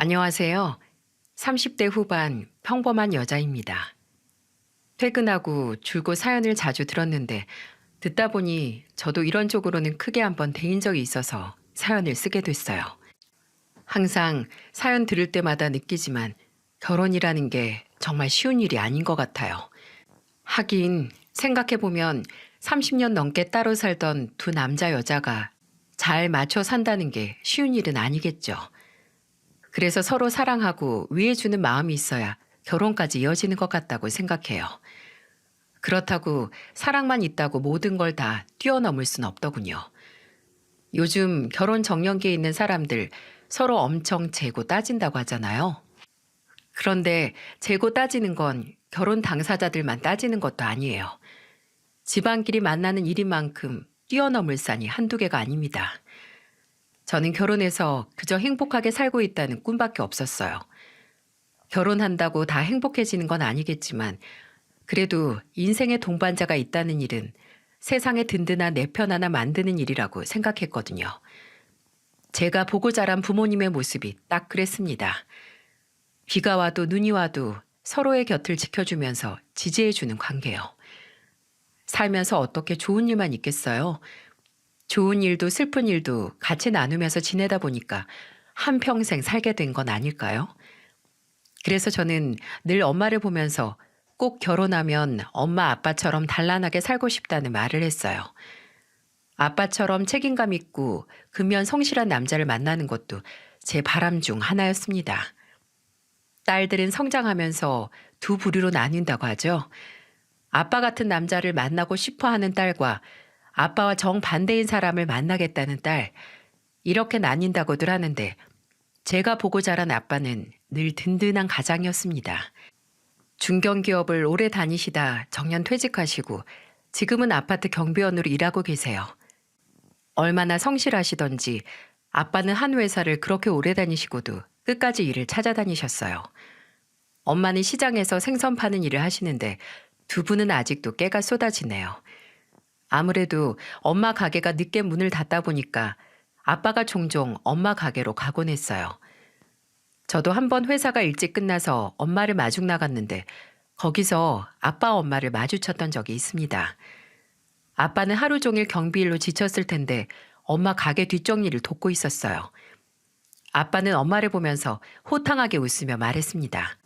안녕하세요. 30대 후반 평범한 여자입니다. 퇴근하고 줄곧 사연을 자주 들었는데 듣다 보니 저도 이런 쪽으로는 크게 한번 데인 적이 있어서 사연을 쓰게 됐어요. 항상 사연 들을 때마다 느끼지만 결혼이라는 게 정말 쉬운 일이 아닌 것 같아요. 하긴 생각해보면 30년 넘게 따로 살던 두 남자 여자가 잘 맞춰 산다는 게 쉬운 일은 아니겠죠. 그래서 서로 사랑하고 위해주는 마음이 있어야 결혼까지 이어지는 것 같다고 생각해요. 그렇다고 사랑만 있다고 모든 걸 다 뛰어넘을 순 없더군요. 요즘 결혼 정년기에 있는 사람들 서로 엄청 재고 따진다고 하잖아요. 그런데 재고 따지는 건 결혼 당사자들만 따지는 것도 아니에요. 집안끼리 만나는 일인 만큼 뛰어넘을 산이 한두 개가 아닙니다. 저는 결혼해서 그저 행복하게 살고 있다는 꿈밖에 없었어요. 결혼한다고 다 행복해지는 건 아니겠지만 그래도 인생의 동반자가 있다는 일은 세상에 든든한 내 편 하나 만드는 일이라고 생각했거든요. 제가 보고 자란 부모님의 모습이 딱 그랬습니다. 비가 와도 눈이 와도 서로의 곁을 지켜주면서 지지해주는 관계요. 살면서 어떻게 좋은 일만 있겠어요? 좋은 일도 슬픈 일도 같이 나누면서 지내다 보니까 한평생 살게 된 건 아닐까요? 그래서 저는 늘 엄마를 보면서 꼭 결혼하면 엄마 아빠처럼 단란하게 살고 싶다는 말을 했어요. 아빠처럼 책임감 있고 근면 성실한 남자를 만나는 것도 제 바람 중 하나였습니다. 딸들은 성장하면서 두 부류로 나뉜다고 하죠. 아빠 같은 남자를 만나고 싶어 하는 딸과 아빠와 정반대인 사람을 만나겠다는 딸, 이렇게 나뉜다고들 하는데 제가 보고 자란 아빠는 늘 든든한 가장이었습니다. 중견기업을 오래 다니시다 정년 퇴직하시고 지금은 아파트 경비원으로 일하고 계세요. 얼마나 성실하시던지 아빠는 한 회사를 그렇게 오래 다니시고도 끝까지 일을 찾아다니셨어요. 엄마는 시장에서 생선 파는 일을 하시는데 두 분은 아직도 깨가 쏟아지네요. 아무래도 엄마 가게가 늦게 문을 닫다 보니까 아빠가 종종 엄마 가게로 가곤 했어요. 저도 한번 회사가 일찍 끝나서 엄마를 마중 나갔는데 거기서 아빠 엄마를 마주쳤던 적이 있습니다. 아빠는 하루 종일 경비일로 지쳤을 텐데 엄마 가게 뒷정리를 돕고 있었어요. 아빠는 엄마를 보면서 호탕하게 웃으며 말했습니다.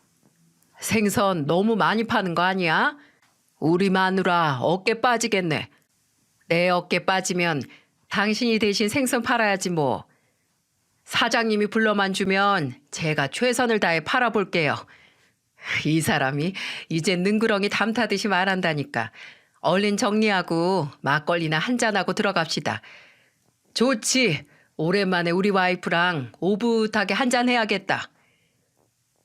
생선 너무 많이 파는 거 아니야? 우리 마누라 어깨 빠지겠네. 내 어깨 빠지면 당신이 대신 생선 팔아야지 뭐. 사장님이 불러만 주면 제가 최선을 다해 팔아볼게요. 이 사람이 이제 능구렁이 담 타듯이 말한다니까. 얼른 정리하고 막걸리나 한잔하고 들어갑시다. 좋지. 오랜만에 우리 와이프랑 오붓하게 한잔 해야겠다.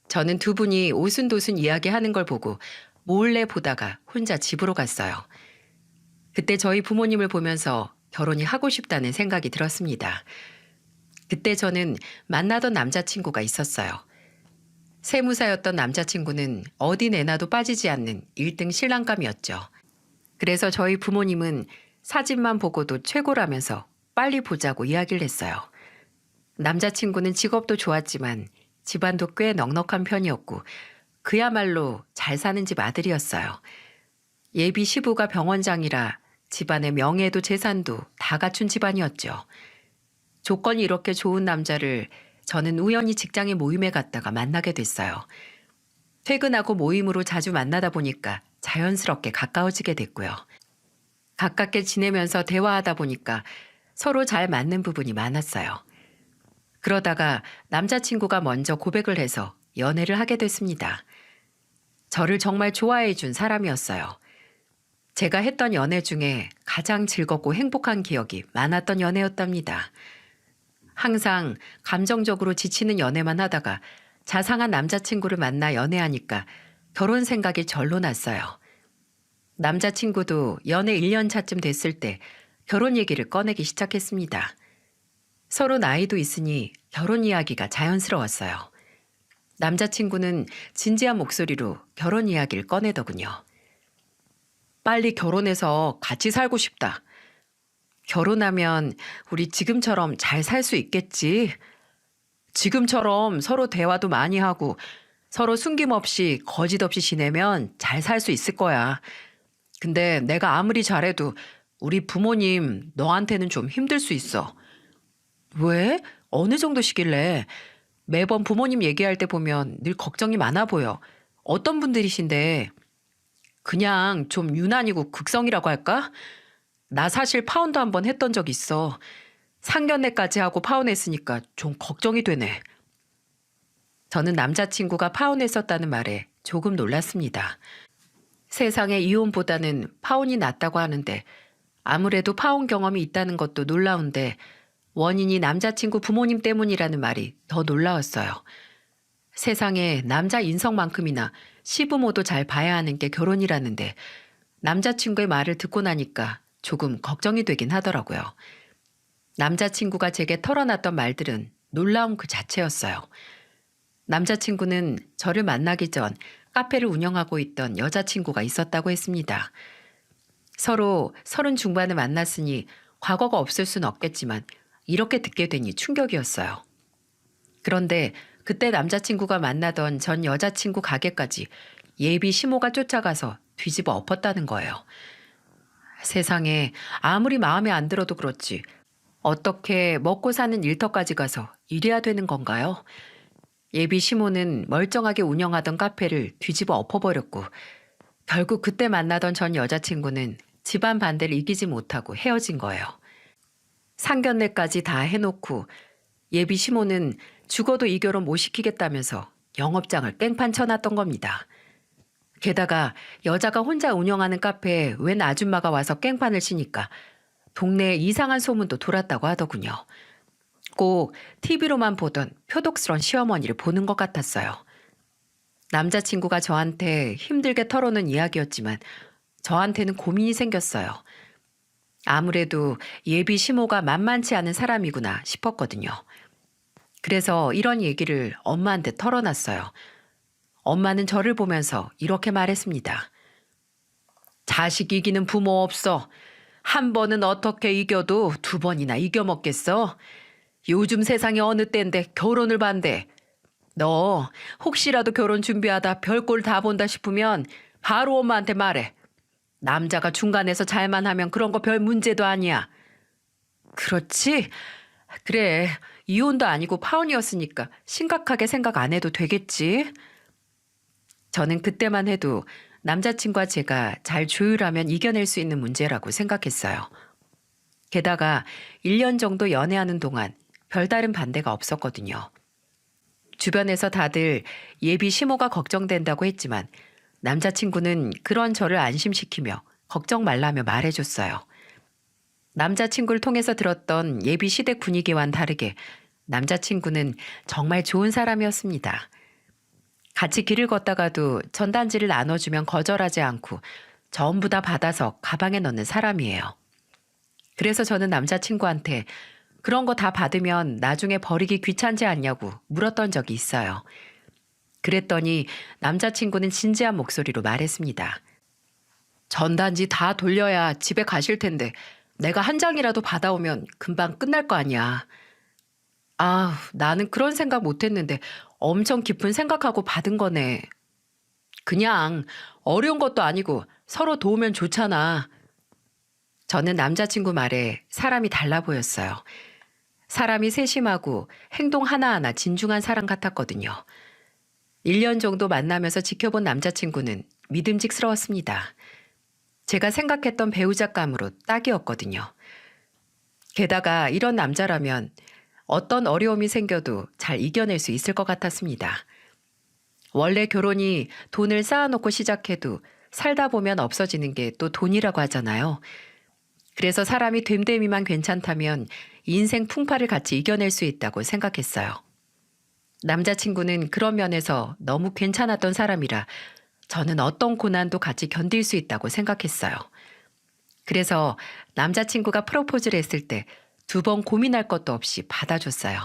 저는 두 분이 오순도순 이야기하는 걸 보고 몰래 보다가 혼자 집으로 갔어요. 그때 저희 부모님을 보면서 결혼이 하고 싶다는 생각이 들었습니다. 그때 저는 만나던 남자친구가 있었어요. 세무사였던 남자친구는 어디 내놔도 빠지지 않는 1등 신랑감이었죠. 그래서 저희 부모님은 사진만 보고도 최고라면서 빨리 보자고 이야기를 했어요. 남자친구는 직업도 좋았지만 집안도 꽤 넉넉한 편이었고 그야말로 잘 사는 집 아들이었어요. 예비 시부가 병원장이라 집안의 명예도 재산도 다 갖춘 집안이었죠. 조건이 이렇게 좋은 남자를 저는 우연히 직장의 모임에 갔다가 만나게 됐어요. 퇴근하고 모임으로 자주 만나다 보니까 자연스럽게 가까워지게 됐고요. 가깝게 지내면서 대화하다 보니까 서로 잘 맞는 부분이 많았어요. 그러다가 남자친구가 먼저 고백을 해서 연애를 하게 됐습니다. 저를 정말 좋아해 준 사람이었어요. 제가 했던 연애 중에 가장 즐겁고 행복한 기억이 많았던 연애였답니다. 항상 감정적으로 지치는 연애만 하다가 자상한 남자친구를 만나 연애하니까 결혼 생각이 절로 났어요. 남자친구도 연애 1년 차쯤 됐을 때 결혼 얘기를 꺼내기 시작했습니다. 서로 나이도 있으니 결혼 이야기가 자연스러웠어요. 남자친구는 진지한 목소리로 결혼 이야기를 꺼내더군요. 빨리 결혼해서 같이 살고 싶다. 결혼하면 우리 지금처럼 잘 살 수 있겠지? 지금처럼 서로 대화도 많이 하고 서로 숨김없이 거짓 없이 지내면 잘 살 수 있을 거야. 근데 내가 아무리 잘해도 우리 부모님 너한테는 좀 힘들 수 있어. 왜? 어느 정도시길래? 매번 부모님 얘기할 때 보면 늘 걱정이 많아 보여. 어떤 분들이신데? 그냥 좀 유난이고 극성이라고 할까? 나 사실 파혼도 한번 했던 적 있어. 상견례까지 하고 파혼했으니까 좀 걱정이 되네. 저는 남자친구가 파혼했었다는 말에 조금 놀랐습니다. 세상에 이혼보다는 파혼이 낫다고 하는데 아무래도 파혼 경험이 있다는 것도 놀라운데 원인이 남자친구 부모님 때문이라는 말이 더 놀라웠어요. 세상에 남자 인성만큼이나 시부모도 잘 봐야 하는 게 결혼이라는데 남자친구의 말을 듣고 나니까 조금 걱정이 되긴 하더라고요. 남자친구가 제게 털어놨던 말들은 놀라움 그 자체였어요. 남자친구는 저를 만나기 전 카페를 운영하고 있던 여자친구가 있었다고 했습니다. 서로 30 중반을 만났으니 과거가 없을 순 없겠지만 이렇게 듣게 되니 충격이었어요. 그런데 그때 남자친구가 만나던 전 여자친구 가게까지 예비 시모가 쫓아가서 뒤집어 엎었다는 거예요. 세상에 아무리 마음에 안 들어도 그렇지 어떻게 먹고 사는 일터까지 가서 이래야 되는 건가요? 예비 시모는 멀쩡하게 운영하던 카페를 뒤집어 엎어버렸고 결국 그때 만나던 전 여자친구는 집안 반대를 이기지 못하고 헤어진 거예요. 상견례까지 다 해놓고 예비 시모는 죽어도 이 결혼 못 시키겠다면서 영업장을 깽판 쳐놨던 겁니다. 게다가 여자가 혼자 운영하는 카페에 웬 아줌마가 와서 깽판을 치니까 동네에 이상한 소문도 돌았다고 하더군요. 꼭 TV로만 보던 표독스런 시어머니를 보는 것 같았어요. 남자친구가 저한테 힘들게 털어놓은 이야기였지만 저한테는 고민이 생겼어요. 아무래도 예비 시모가 만만치 않은 사람이구나 싶었거든요. 그래서 이런 얘기를 엄마한테 털어놨어요. 엄마는 저를 보면서 이렇게 말했습니다. 자식 이기는 부모 없어. 한 번은 어떻게 이겨도 두 번이나 이겨먹겠어. 요즘 세상이 어느 때인데 결혼을 반대. 너 혹시라도 결혼 준비하다 별꼴 다 본다 싶으면 바로 엄마한테 말해. 남자가 중간에서 잘만 하면 그런 거 별 문제도 아니야. 그렇지? 그래. 이혼도 아니고 파혼이었으니까 심각하게 생각 안 해도 되겠지. 저는 그때만 해도 남자친구와 제가 잘 조율하면 이겨낼 수 있는 문제라고 생각했어요. 게다가 1년 정도 연애하는 동안 별다른 반대가 없었거든요. 주변에서 다들 예비 시모가 걱정된다고 했지만 남자친구는 그런 저를 안심시키며 걱정 말라며 말해줬어요. 남자친구를 통해서 들었던 예비 시댁 분위기와는 다르게 남자친구는 정말 좋은 사람이었습니다. 같이 길을 걷다가도 전단지를 나눠주면 거절하지 않고 전부 다 받아서 가방에 넣는 사람이에요. 그래서 저는 남자친구한테 그런 거 다 받으면 나중에 버리기 귀찮지 않냐고 물었던 적이 있어요. 그랬더니 남자친구는 진지한 목소리로 말했습니다. 전단지 다 돌려야 집에 가실 텐데 내가 한 장이라도 받아오면 금방 끝날 거 아니야. 아, 나는 그런 생각 못했는데 엄청 깊은 생각하고 받은 거네. 그냥 어려운 것도 아니고 서로 도우면 좋잖아. 저는 남자친구 말에 사람이 달라 보였어요. 사람이 세심하고 행동 하나하나 진중한 사람 같았거든요. 1년 정도 만나면서 지켜본 남자친구는 믿음직스러웠습니다. 제가 생각했던 배우자감으로 딱이었거든요. 게다가 이런 남자라면 어떤 어려움이 생겨도 잘 이겨낼 수 있을 것 같았습니다. 원래 결혼이 돈을 쌓아놓고 시작해도 살다 보면 없어지는 게 또 돈이라고 하잖아요. 그래서 사람이 됨됨이만 괜찮다면 인생 풍파를 같이 이겨낼 수 있다고 생각했어요. 남자친구는 그런 면에서 너무 괜찮았던 사람이라 저는 어떤 고난도 같이 견딜 수 있다고 생각했어요. 그래서 남자친구가 프로포즈를 했을 때 2번 고민할 것도 없이 받아줬어요.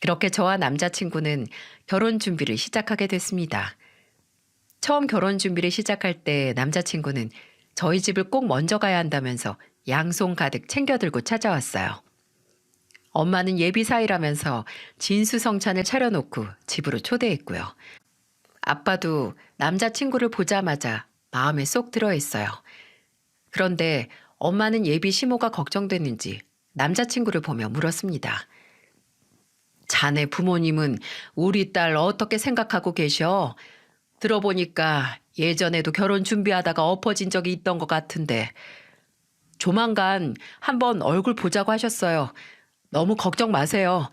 그렇게 저와 남자친구는 결혼 준비를 시작하게 됐습니다. 처음 결혼 준비를 시작할 때 남자친구는 저희 집을 꼭 먼저 가야 한다면서 양손 가득 챙겨 들고 찾아왔어요. 엄마는 예비 사이라면서 진수성찬을 차려놓고 집으로 초대했고요. 아빠도 남자친구를 보자마자 마음에 쏙 들어했어요. 그런데 엄마는 예비 시모가 걱정됐는지 남자친구를 보며 물었습니다. 자네 부모님은 우리 딸 어떻게 생각하고 계셔? 들어보니까 예전에도 결혼 준비하다가 엎어진 적이 있던 것 같은데 조만간 한번 얼굴 보자고 하셨어요. 너무 걱정 마세요.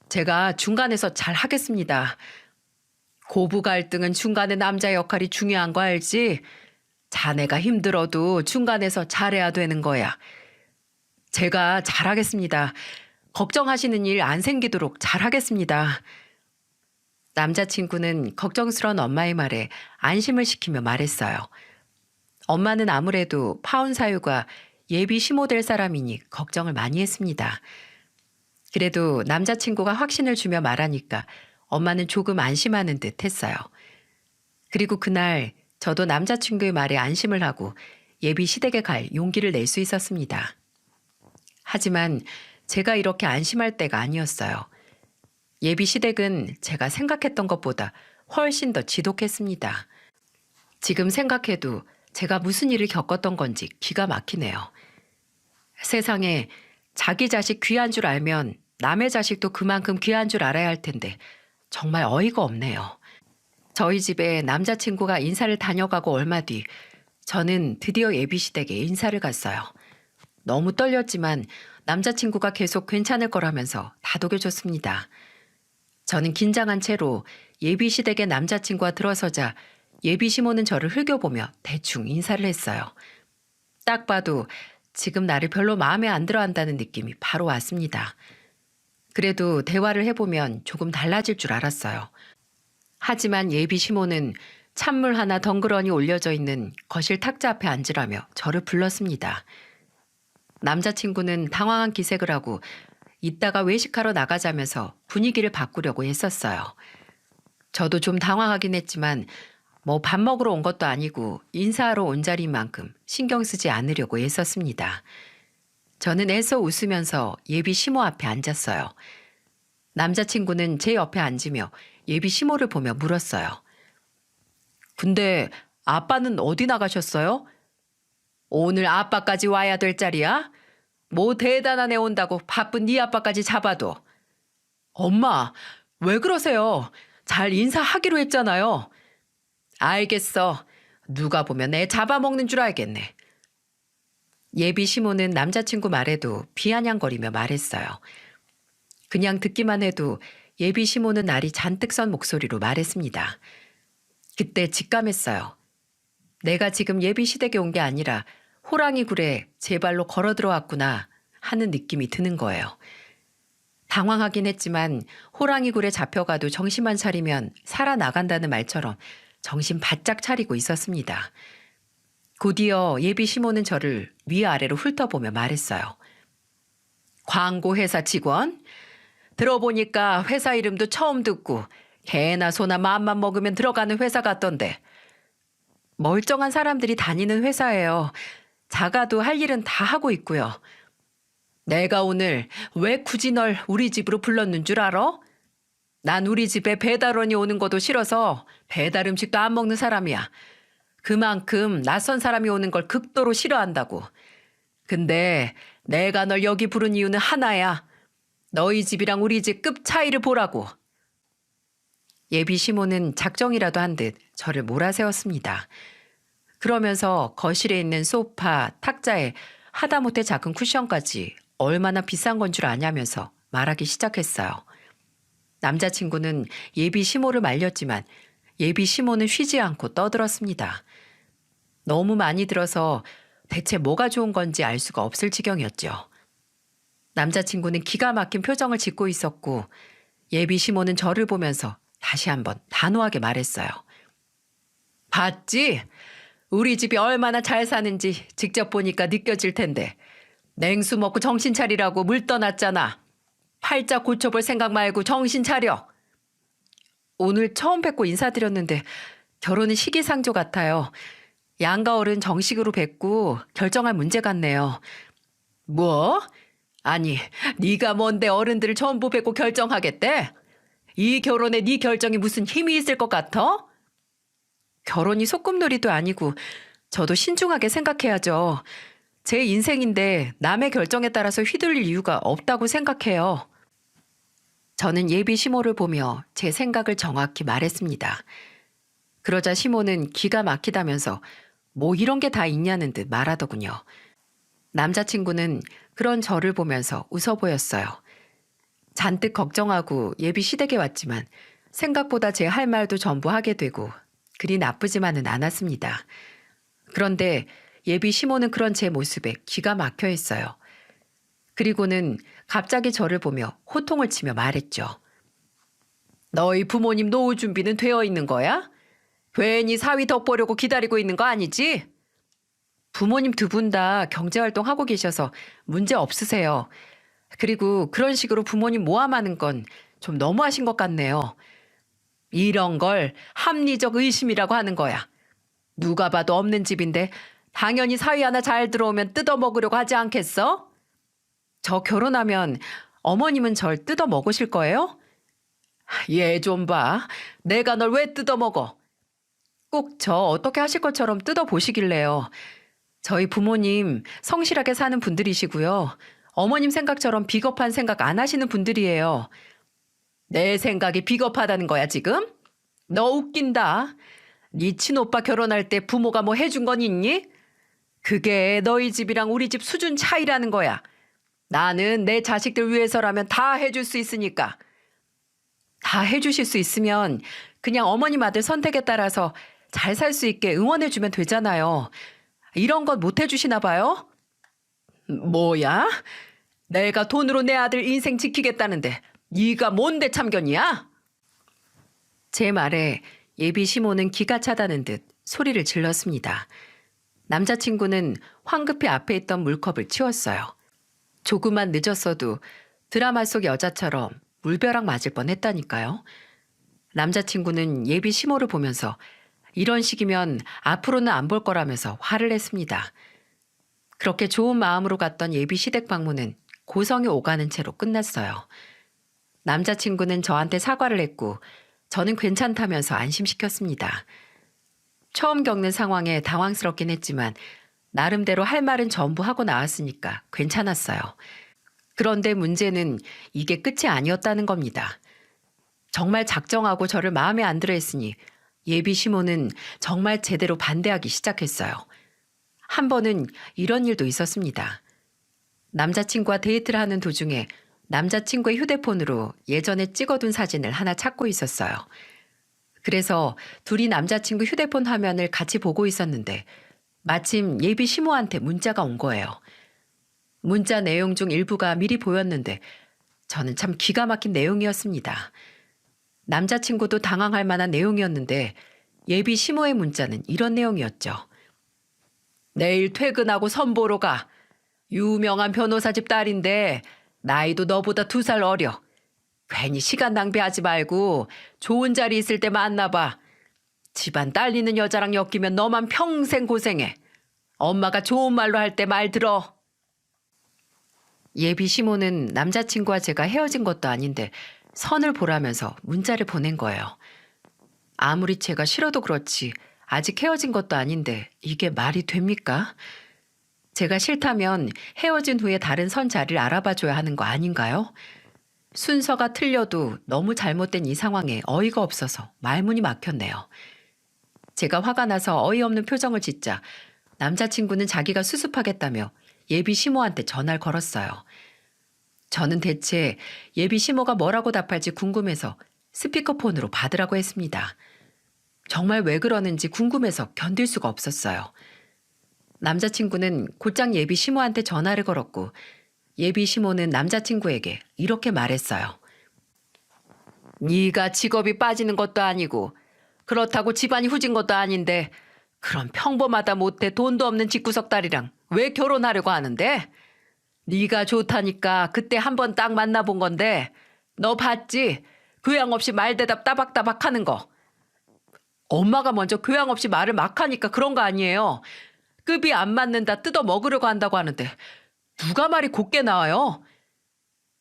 제가 중간에서 잘 하겠습니다. 고부 갈등은 중간에 남자 역할이 중요한 거 알지? 자네가 힘들어도 중간에서 잘해야 되는 거야. 제가 잘하겠습니다. 걱정하시는 일 안 생기도록 잘하겠습니다. 남자친구는 걱정스러운 엄마의 말에 안심을 시키며 말했어요. 엄마는 아무래도 파혼 사유가 예비 시모될 사람이니 걱정을 많이 했습니다. 그래도 남자친구가 확신을 주며 말하니까 엄마는 조금 안심하는 듯 했어요. 그리고 그날 저도 남자친구의 말에 안심을 하고 예비 시댁에 갈 용기를 낼 수 있었습니다. 하지만 제가 이렇게 안심할 때가 아니었어요. 예비 시댁은 제가 생각했던 것보다 훨씬 더 지독했습니다. 지금 생각해도 제가 무슨 일을 겪었던 건지 기가 막히네요. 세상에 자기 자식 귀한 줄 알면 남의 자식도 그만큼 귀한 줄 알아야 할 텐데 정말 어이가 없네요. 저희 집에 남자친구가 인사를 다녀가고 얼마 뒤 저는 드디어 예비 시댁에 인사를 갔어요. 너무 떨렸지만 남자친구가 계속 괜찮을 거라면서 다독여줬습니다. 저는 긴장한 채로 예비 시댁의 남자친구가 들어서자 예비 시모는 저를 흘겨보며 대충 인사를 했어요. 딱 봐도 지금 나를 별로 마음에 안 들어 한다는 느낌이 바로 왔습니다. 그래도 대화를 해보면 조금 달라질 줄 알았어요. 하지만 예비 시모는 찬물 하나 덩그러니 올려져 있는 거실 탁자 앞에 앉으라며 저를 불렀습니다. 남자친구는 당황한 기색을 하고 이따가 외식하러 나가자면서 분위기를 바꾸려고 했었어요. 저도 좀 당황하긴 했지만 뭐 밥 먹으러 온 것도 아니고 인사하러 온 자리인 만큼 신경 쓰지 않으려고 애썼습니다. 저는 애써 웃으면서 예비 시모 앞에 앉았어요. 남자친구는 제 옆에 앉으며 예비 시모를 보며 물었어요. 근데 아빠는 어디 나가셨어요? 오늘 아빠까지 와야 될 자리야? 뭐 대단한 애 온다고 바쁜 네 아빠까지 잡아도. 엄마, 왜 그러세요? 잘 인사하기로 했잖아요. 알겠어. 누가 보면 애 잡아먹는 줄 알겠네. 예비 시모는 남자친구 말에도 비아냥거리며 말했어요. 그냥 듣기만 해도 예비 시모는 날이 잔뜩 선 목소리로 말했습니다. 그때 직감했어요. 내가 지금 예비 시댁에 온 게 아니라 호랑이 굴에 제 발로 걸어 들어왔구나 하는 느낌이 드는 거예요. 당황하긴 했지만 호랑이 굴에 잡혀가도 정신만 차리면 살아나간다는 말처럼 정신 바짝 차리고 있었습니다. 곧이어 예비 시모는 저를 위아래로 훑어보며 말했어요. 광고회사 직원? 들어보니까 회사 이름도 처음 듣고 개나 소나 마음만 먹으면 들어가는 회사 같던데. 멀쩡한 사람들이 다니는 회사예요. 작아도 할 일은 다 하고 있고요. 내가 오늘 왜 굳이 널 우리 집으로 불렀는 줄 알아? 난 우리 집에 배달원이 오는 것도 싫어서 배달 음식도 안 먹는 사람이야. 그만큼 낯선 사람이 오는 걸 극도로 싫어한다고. 근데 내가 널 여기 부른 이유는 하나야. 너희 집이랑 우리 집 급 차이를 보라고. 예비 시모는 작정이라도 한 듯 저를 몰아세웠습니다. 그러면서 거실에 있는 소파, 탁자에 하다못해 작은 쿠션까지 얼마나 비싼 건 줄 아냐면서 말하기 시작했어요. 남자친구는 예비 시모를 말렸지만 예비 시모는 쉬지 않고 떠들었습니다. 너무 많이 들어서 대체 뭐가 좋은 건지 알 수가 없을 지경이었죠. 남자친구는 기가 막힌 표정을 짓고 있었고 예비 시모는 저를 보면서 다시 한번 단호하게 말했어요. 봤지? 우리 집이 얼마나 잘 사는지 직접 보니까 느껴질 텐데 냉수 먹고 정신 차리라고 물 떠났잖아. 팔자 고쳐볼 생각 말고 정신 차려. 오늘 처음 뵙고 인사드렸는데 결혼은 시기상조 같아요. 양가 어른 정식으로 뵙고 결정할 문제 같네요. 뭐? 아니, 네가 뭔데 어른들을 전부 뵙고 결정하겠대? 이 결혼에 네 결정이 무슨 힘이 있을 것 같아? 결혼이 소꿉놀이도 아니고 저도 신중하게 생각해야죠. 제 인생인데 남의 결정에 따라서 휘둘릴 이유가 없다고 생각해요. 저는 예비 시모를 보며 제 생각을 정확히 말했습니다. 그러자 시모는 기가 막히다면서 뭐 이런 게 다 있냐는 듯 말하더군요. 남자친구는 그런 저를 보면서 웃어 보였어요. 잔뜩 걱정하고 예비 시댁에 왔지만 생각보다 제 할 말도 전부 하게 되고 그리 나쁘지만은 않았습니다. 그런데 예비 시모는 그런 제 모습에 기가 막혀 있어요. 그리고는 갑자기 저를 보며 호통을 치며 말했죠. 너희 부모님 노후 준비는 되어 있는 거야? 괜히 사위 덕보려고 기다리고 있는 거 아니지? 부모님 두 분 다 경제활동 하고 계셔서 문제 없으세요. 그리고 그런 식으로 부모님 모함하는 건 좀 너무하신 것 같네요. 이런 걸 합리적 의심이라고 하는 거야. 누가 봐도 없는 집인데 당연히 사위 하나 잘 들어오면 뜯어먹으려고 하지 않겠어? 저 결혼하면 어머님은 절 뜯어먹으실 거예요? 얘 좀 봐. 내가 널 왜 뜯어먹어? 꼭 저 어떻게 하실 것처럼 뜯어보시길래요. 저희 부모님 성실하게 사는 분들이시고요. 어머님 생각처럼 비겁한 생각 안 하시는 분들이에요. 내 생각이 비겁하다는 거야 지금? 너 웃긴다. 네 친오빠 결혼할 때 부모가 뭐 해준 건 있니? 그게 너희 집이랑 우리 집 수준 차이라는 거야. 나는 내 자식들 위해서라면 다 해줄 수 있으니까. 다 해주실 수 있으면 그냥 어머님 아들 선택에 따라서 잘 살 수 있게 응원해주면 되잖아요. 이런 건 못 해주시나 봐요? 뭐야? 내가 돈으로 내 아들 인생 지키겠다는데 네가 뭔데 참견이야? 제 말에 예비 시모는 기가 차다는 듯 소리를 질렀습니다. 남자친구는 황급히 앞에 있던 물컵을 치웠어요. 조금만 늦었어도 드라마 속 여자처럼 물벼락 맞을 뻔했다니까요. 남자친구는 예비 시모를 보면서 이런 식이면 앞으로는 안 볼 거라면서 화를 냈습니다. 그렇게 좋은 마음으로 갔던 예비 시댁 방문은 고성이 오가는 채로 끝났어요. 남자친구는 저한테 사과를 했고 저는 괜찮다면서 안심시켰습니다. 처음 겪는 상황에 당황스럽긴 했지만 나름대로 할 말은 전부 하고 나왔으니까 괜찮았어요. 그런데 문제는 이게 끝이 아니었다는 겁니다. 정말 작정하고 저를 마음에 안 들어 했으니 예비 시모는 정말 제대로 반대하기 시작했어요. 한 번은 이런 일도 있었습니다. 남자친구와 데이트를 하는 도중에 남자친구의 휴대폰으로 예전에 찍어둔 사진을 하나 찾고 있었어요. 그래서 둘이 남자친구 휴대폰 화면을 같이 보고 있었는데 마침 예비 시모한테 문자가 온 거예요. 문자 내용 중 일부가 미리 보였는데 저는 참 기가 막힌 내용이었습니다. 남자친구도 당황할 만한 내용이었는데 예비 시모의 문자는 이런 내용이었죠. 내일 퇴근하고 선보러 가. 유명한 변호사 집 딸인데 나이도 너보다 2살 어려. 괜히 시간 낭비하지 말고 좋은 자리 있을 때 만나봐. 집안 딸리는 여자랑 엮이면 너만 평생 고생해. 엄마가 좋은 말로 할 때 말 들어. 예비 시모는 남자친구와 제가 헤어진 것도 아닌데 선을 보라면서 문자를 보낸 거예요. 아무리 제가 싫어도 그렇지 아직 헤어진 것도 아닌데 이게 말이 됩니까? 제가 싫다면 헤어진 후에 다른 선 자리를 알아봐줘야 하는 거 아닌가요? 순서가 틀려도 너무 잘못된 이 상황에 어이가 없어서 말문이 막혔네요. 제가 화가 나서 어이없는 표정을 짓자 남자친구는 자기가 수습하겠다며 예비 시모한테 전화를 걸었어요. 저는 대체 예비 시모가 뭐라고 답할지 궁금해서 스피커폰으로 받으라고 했습니다. 정말 왜 그러는지 궁금해서 견딜 수가 없었어요. 남자친구는 곧장 예비 시모한테 전화를 걸었고 예비 시모는 남자친구에게 이렇게 말했어요. 네가 직업이 빠지는 것도 아니고 그렇다고 집안이 후진 것도 아닌데 그런 평범하다 못해 돈도 없는 집구석 딸이랑 왜 결혼하려고 하는데? 네가 좋다니까 그때 한 번 딱 만나본 건데 너 봤지? 교양 없이 말대답 따박따박 하는 거. 엄마가 먼저 교양 없이 말을 막 하니까 그런 거 아니에요. 급이 안 맞는다 뜯어 먹으려고 한다고 하는데 누가 말이 곱게 나와요?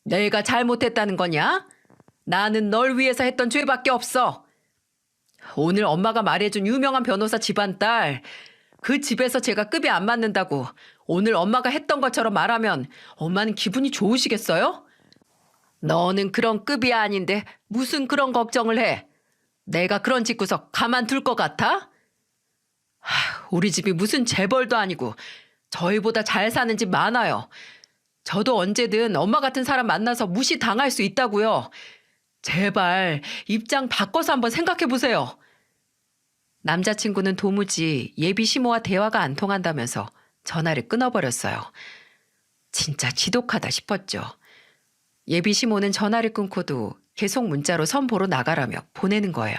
내가 잘못했다는 거냐? 나는 널 위해서 했던 죄밖에 없어. 오늘 엄마가 말해준 유명한 변호사 집안 딸, 그 집에서 제가 급이 안 맞는다고 오늘 엄마가 했던 것처럼 말하면 엄마는 기분이 좋으시겠어요? 너는 그런 급이 아닌데 무슨 그런 걱정을 해? 내가 그런 짓구석 가만둘 것 같아? 우리 집이 무슨 재벌도 아니고 저희보다 잘 사는 집 많아요. 저도 언제든 엄마 같은 사람 만나서 무시당할 수 있다고요. 제발 입장 바꿔서 한번 생각해 보세요. 남자친구는 도무지 예비 시모와 대화가 안 통한다면서 전화를 끊어버렸어요. 진짜 지독하다 싶었죠. 예비 시모는 전화를 끊고도 계속 문자로 선보러 나가라며 보내는 거예요.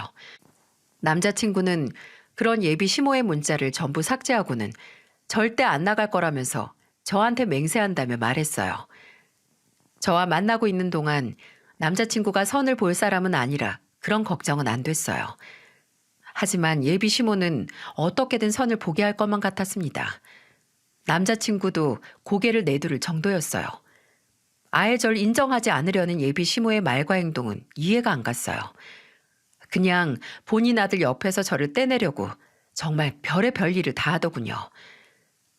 남자친구는 그런 예비 시모의 문자를 전부 삭제하고는 절대 안 나갈 거라면서 저한테 맹세한다며 말했어요. 저와 만나고 있는 동안 남자친구가 선을 볼 사람은 아니라 그런 걱정은 안 됐어요. 하지만 예비 시모는 어떻게든 선을 보게 할 것만 같았습니다. 남자친구도 고개를 내두를 정도였어요. 아예 절 인정하지 않으려는 예비 시모의 말과 행동은 이해가 안 갔어요. 그냥 본인 아들 옆에서 저를 떼내려고 정말 별의 별일을 다 하더군요.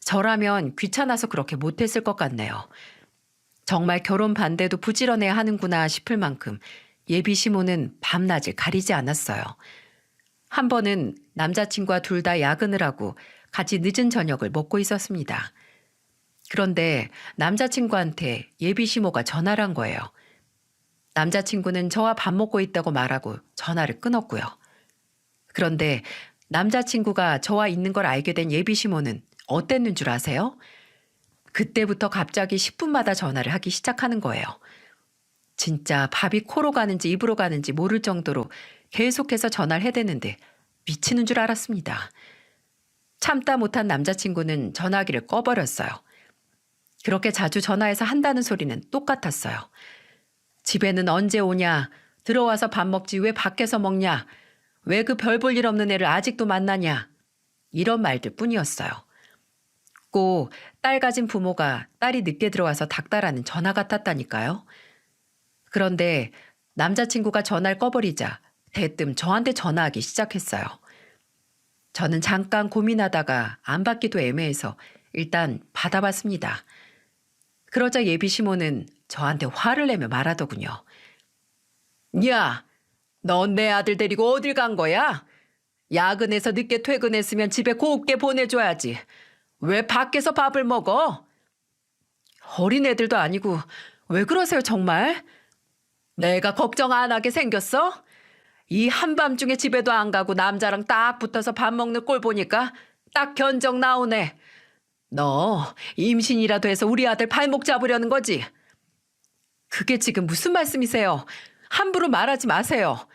저라면 귀찮아서 그렇게 못했을 것 같네요. 정말 결혼 반대도 부지런해야 하는구나 싶을 만큼 예비 시모는 밤낮을 가리지 않았어요. 한 번은 남자친구와 둘 다 야근을 하고 같이 늦은 저녁을 먹고 있었습니다. 그런데 남자친구한테 예비 시모가 전화를 한 거예요. 남자친구는 저와 밥 먹고 있다고 말하고 전화를 끊었고요. 그런데 남자친구가 저와 있는 걸 알게 된 예비 시모는 어땠는 줄 아세요? 그때부터 갑자기 10분마다 전화를 하기 시작하는 거예요. 진짜 밥이 코로 가는지 입으로 가는지 모를 정도로 계속해서 전화를 해대는데 미치는 줄 알았습니다. 참다 못한 남자친구는 전화기를 꺼버렸어요. 그렇게 자주 전화해서 한다는 소리는 똑같았어요. 집에는 언제 오냐? 들어와서 밥 먹지 왜 밖에서 먹냐? 왜 그 별 볼 일 없는 애를 아직도 만나냐? 이런 말들 뿐이었어요. 꼭 딸 가진 부모가 딸이 늦게 들어와서 닥달하는 전화 같았다니까요. 그런데 남자친구가 전화를 꺼버리자 대뜸 저한테 전화하기 시작했어요. 저는 잠깐 고민하다가 안 받기도 애매해서 일단 받아봤습니다. 그러자 예비 시모는 저한테 화를 내며 말하더군요. 야, 넌 내 아들 데리고 어딜 간 거야? 야근해서 늦게 퇴근했으면 집에 곱게 보내줘야지. 왜 밖에서 밥을 먹어? 어린애들도 아니고 왜 그러세요 정말? 내가 걱정 안 하게 생겼어? 이 한밤중에 집에도 안 가고 남자랑 딱 붙어서 밥 먹는 꼴 보니까 딱 견적 나오네. 너 임신이라도 해서 우리 아들 발목 잡으려는 거지? 그게 지금 무슨 말씀이세요? 함부로 말하지 마세요.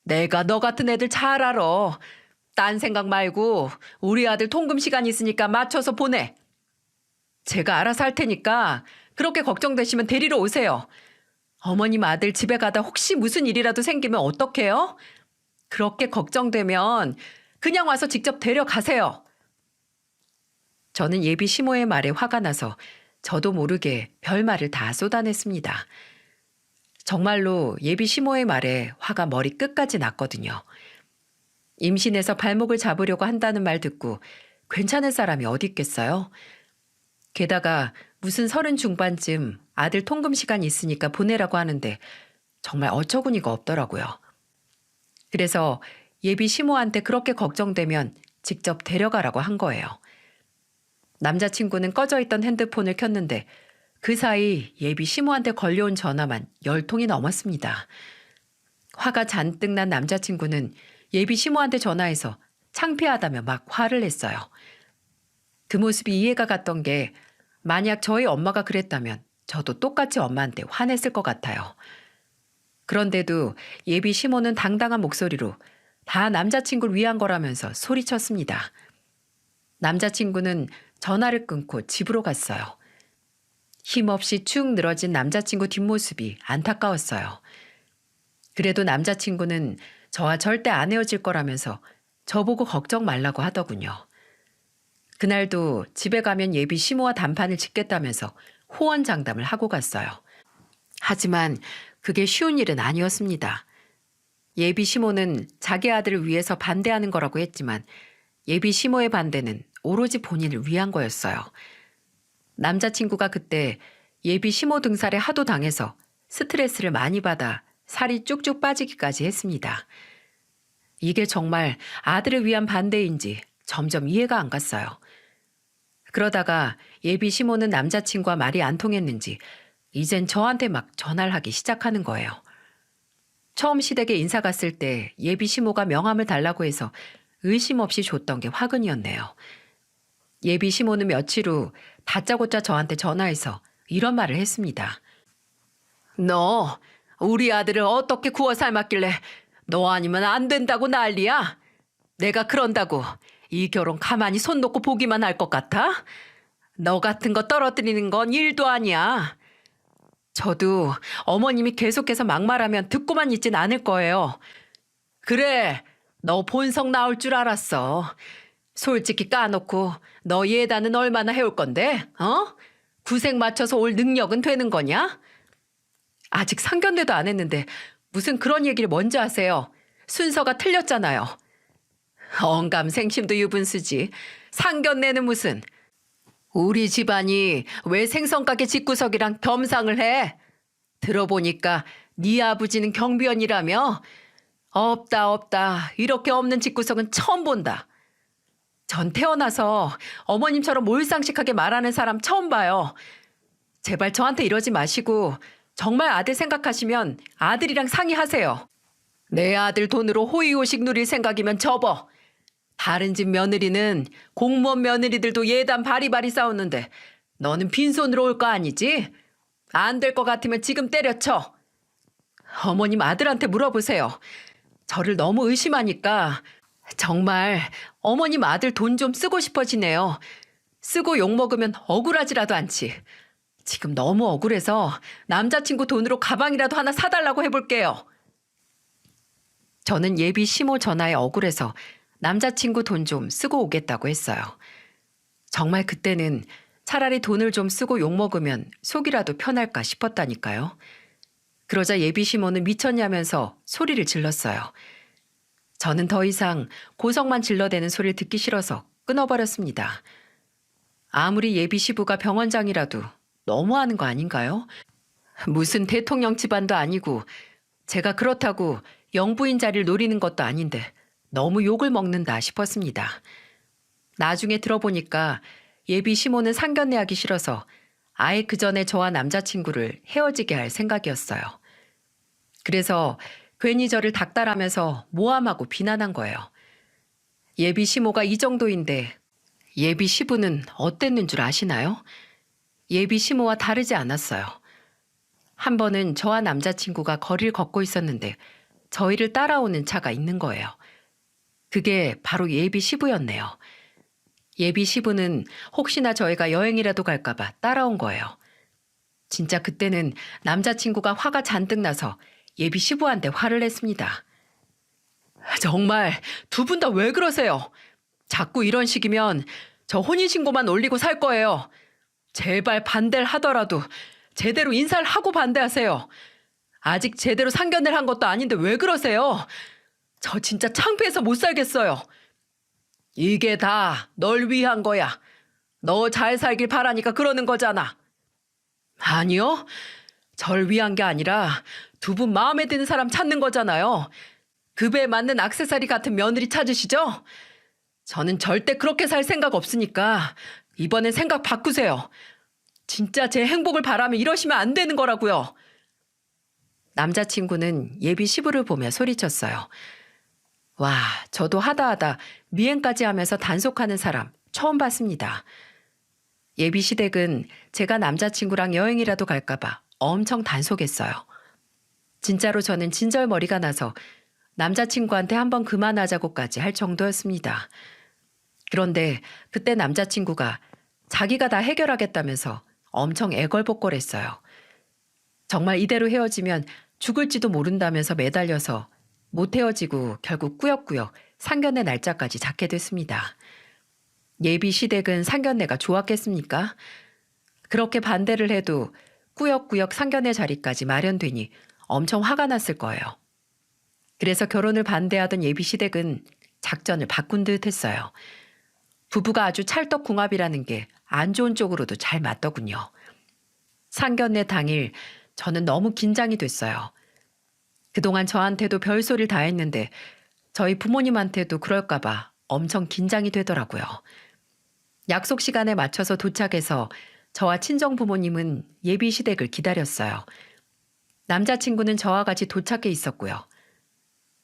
내가 너 같은 애들 잘 알아. 딴 생각 말고 우리 아들 통금 시간 있으니까 맞춰서 보내. 제가 알아서 할 테니까 그렇게 걱정되시면 데리러 오세요. 어머님 아들 집에 가다 혹시 무슨 일이라도 생기면 어떡해요? 그렇게 걱정되면 그냥 와서 직접 데려가세요. 저는 예비 시모의 말에 화가 나서 저도 모르게 별말을 다 쏟아냈습니다. 정말로 예비 시모의 말에 화가 머리 끝까지 났거든요. 임신해서 발목을 잡으려고 한다는 말 듣고 괜찮은 사람이 어디 있겠어요? 게다가 무슨 30 중반쯤 아들 통금 시간 있으니까 보내라고 하는데 정말 어처구니가 없더라고요. 그래서 예비 시모한테 그렇게 걱정되면 직접 데려가라고 한 거예요. 남자친구는 꺼져 있던 핸드폰을 켰는데 그 사이 예비 시모한테 걸려온 전화만 10통이 넘었습니다. 화가 잔뜩 난 남자친구는 예비 시모한테 전화해서 창피하다며 막 화를 냈어요. 그 모습이 이해가 갔던 게 만약 저희 엄마가 그랬다면 저도 똑같이 엄마한테 화냈을 것 같아요. 그런데도 예비 시모는 당당한 목소리로 다 남자친구를 위한 거라면서 소리쳤습니다. 남자친구는 전화를 끊고 집으로 갔어요. 힘없이 축 늘어진 남자친구 뒷모습이 안타까웠어요. 그래도 남자친구는 저와 절대 안 헤어질 거라면서 저보고 걱정 말라고 하더군요. 그날도 집에 가면 예비 시모와 단판을 짓겠다면서 호언장담을 하고 갔어요. 하지만 그게 쉬운 일은 아니었습니다. 예비 시모는 자기 아들을 위해서 반대하는 거라고 했지만 예비 시모의 반대는 오로지 본인을 위한 거였어요. 남자친구가 그때 예비 시모 등살에 하도 당해서 스트레스를 많이 받아 살이 쭉쭉 빠지기까지 했습니다. 이게 정말 아들을 위한 반대인지 점점 이해가 안 갔어요. 그러다가 예비 시모는 남자친구와 말이 안 통했는지 이젠 저한테 막 전화를 하기 시작하는 거예요. 처음 시댁에 인사 갔을 때 예비 시모가 명함을 달라고 해서 의심 없이 줬던 게 화근이었네요. 예비 시모는 며칠 후 다짜고짜 저한테 전화해서 이런 말을 했습니다. 너 우리 아들을 어떻게 구워 삶았길래 너 아니면 안 된다고 난리야? 내가 그런다고 이 결혼 가만히 손 놓고 보기만 할 것 같아? 너 같은 거 떨어뜨리는 건 일도 아니야. 저도 어머님이 계속해서 막말하면 듣고만 있진 않을 거예요. 그래, 너 본성 나올 줄 알았어. 솔직히 까놓고 너 예단은 얼마나 해올 건데? 어? 구색 맞춰서 올 능력은 되는 거냐? 아직 상견례도 안 했는데 무슨 그런 얘기를 먼저 하세요. 순서가 틀렸잖아요. 언감생심도 유분수지. 상견례는 무슨. 우리 집안이 왜 생선가게 집구석이랑 겸상을 해? 들어보니까 네 아버지는 경비원이라며? 없다. 이렇게 없는 집구석은 처음 본다. 전 태어나서 어머님처럼 몰상식하게 말하는 사람 처음 봐요. 제발 저한테 이러지 마시고 정말 아들 생각하시면 아들이랑 상의하세요. 내 아들 돈으로 호의호식 누릴 생각이면 접어. 다른 집 며느리는 공무원 며느리들도 예단 바리바리 싸우는데 너는 빈손으로 올 거 아니지? 안 될 것 같으면 지금 때려쳐. 어머님 아들한테 물어보세요. 저를 너무 의심하니까 정말 어머님 아들 돈 좀 쓰고 싶어지네요. 쓰고 욕먹으면 억울하지라도 않지. 지금 너무 억울해서 남자친구 돈으로 가방이라도 하나 사달라고 해볼게요. 저는 예비 시모 전화에 억울해서 남자친구 돈 좀 쓰고 오겠다고 했어요. 정말 그때는 차라리 돈을 좀 쓰고 욕먹으면 속이라도 편할까 싶었다니까요. 그러자 예비 시모는 미쳤냐면서 소리를 질렀어요. 저는 더 이상 고성만 질러대는 소리를 듣기 싫어서 끊어버렸습니다. 아무리 예비 시부가 병원장이라도 너무하는 거 아닌가요? 무슨 대통령 집안도 아니고 제가 그렇다고 영부인 자리를 노리는 것도 아닌데 너무 욕을 먹는다 싶었습니다. 나중에 들어보니까 예비 시모는 상견례하기 싫어서 아예 그 전에 저와 남자친구를 헤어지게 할 생각이었어요. 그래서 괜히 저를 닥달하면서 모함하고 비난한 거예요. 예비 시모가 이 정도인데 예비 시부는 어땠는 줄 아시나요? 예비 시모와 다르지 않았어요. 한 번은 저와 남자친구가 거리를 걷고 있었는데 저희를 따라오는 차가 있는 거예요. 그게 바로 예비 시부였네요. 예비 시부는 혹시나 저희가 여행이라도 갈까봐 따라온 거예요. 진짜 그때는 남자친구가 화가 잔뜩 나서 예비 시부한테 화를 냈습니다. 정말 두 분 다 왜 그러세요? 자꾸 이런 식이면 저 혼인신고만 올리고 살 거예요. 제발 반대를 하더라도 제대로 인사를 하고 반대하세요. 아직 제대로 상견례를 한 것도 아닌데 왜 그러세요? 저 진짜 창피해서 못 살겠어요. 이게 다 널 위한 거야. 너 잘 살길 바라니까 그러는 거잖아. 아니요. 절 위한 게 아니라 두 분 마음에 드는 사람 찾는 거잖아요. 급에 맞는 액세서리 같은 며느리 찾으시죠? 저는 절대 그렇게 살 생각 없으니까 이번엔 생각 바꾸세요. 진짜 제 행복을 바라며 이러시면 안 되는 거라고요. 남자친구는 예비 시부를 보며 소리쳤어요. 와, 저도 하다 미행까지 하면서 단속하는 사람 처음 봤습니다. 예비 시댁은 제가 남자친구랑 여행이라도 갈까봐 엄청 단속했어요. 진짜로 저는 진절머리가 나서 남자친구한테 한번 그만하자고까지 할 정도였습니다. 그런데 그때 남자친구가 자기가 다 해결하겠다면서 엄청 애걸복걸했어요. 정말 이대로 헤어지면 죽을지도 모른다면서 매달려서 못 헤어지고 결국 꾸역꾸역 상견례 날짜까지 잡게 됐습니다. 예비 시댁은 상견례가 좋았겠습니까? 그렇게 반대를 해도 꾸역꾸역 상견례 자리까지 마련되니 엄청 화가 났을 거예요. 그래서 결혼을 반대하던 예비 시댁은 작전을 바꾼 듯 했어요. 부부가 아주 찰떡궁합이라는 게 안 좋은 쪽으로도 잘 맞더군요. 상견례 당일 저는 너무 긴장이 됐어요. 그동안 저한테도 별소리를 다 했는데 저희 부모님한테도 그럴까봐 엄청 긴장이 되더라고요. 약속 시간에 맞춰서 도착해서 저와 친정 부모님은 예비 시댁을 기다렸어요. 남자친구는 저와 같이 도착해 있었고요.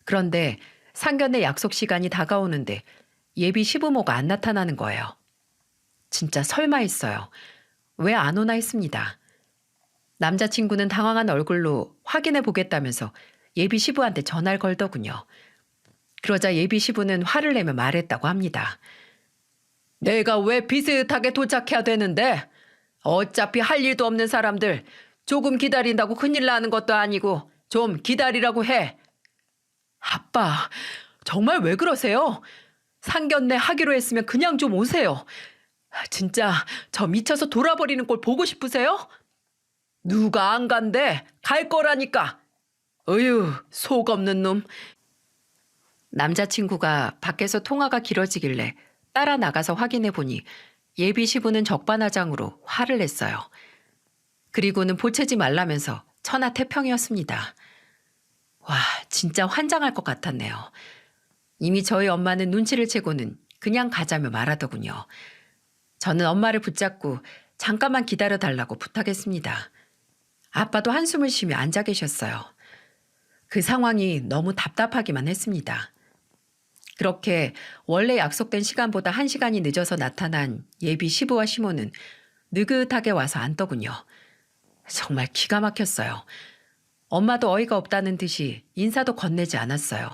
그런데 상견례 약속 시간이 다가오는데 예비 시부모가 안 나타나는 거예요. 진짜 설마 했어요. 왜 안 오나 했습니다. 남자친구는 당황한 얼굴로 확인해 보겠다면서 예비 시부한테 전화를 걸더군요. 그러자 예비 시부는 화를 내며 말했다고 합니다. 내가 왜 비슷하게 도착해야 되는데? 어차피 할 일도 없는 사람들 조금 기다린다고 큰일 나는 것도 아니고 좀 기다리라고 해. 아빠, 정말 왜 그러세요? 상견례 하기로 했으면 그냥 좀 오세요. 진짜 저 미쳐서 돌아버리는 꼴 보고 싶으세요? 누가 안 간대? 갈 거라니까. 어휴, 속 없는 놈. 남자친구가 밖에서 통화가 길어지길래 따라 나가서 확인해 보니 예비 시부는 적반하장으로 화를 냈어요. 그리고는 보채지 말라면서 천하태평이었습니다. 와, 진짜 환장할 것 같았네요. 이미 저희 엄마는 눈치를 채고는 그냥 가자며 말하더군요. 저는 엄마를 붙잡고 잠깐만 기다려달라고 부탁했습니다. 아빠도 한숨을 쉬며 앉아 계셨어요. 그 상황이 너무 답답하기만 했습니다. 그렇게 원래 약속된 시간보다 1시간이 늦어서 나타난 예비 시부와 시모는 느긋하게 와서 앉더군요. 정말 기가 막혔어요. 엄마도 어이가 없다는 듯이 인사도 건네지 않았어요.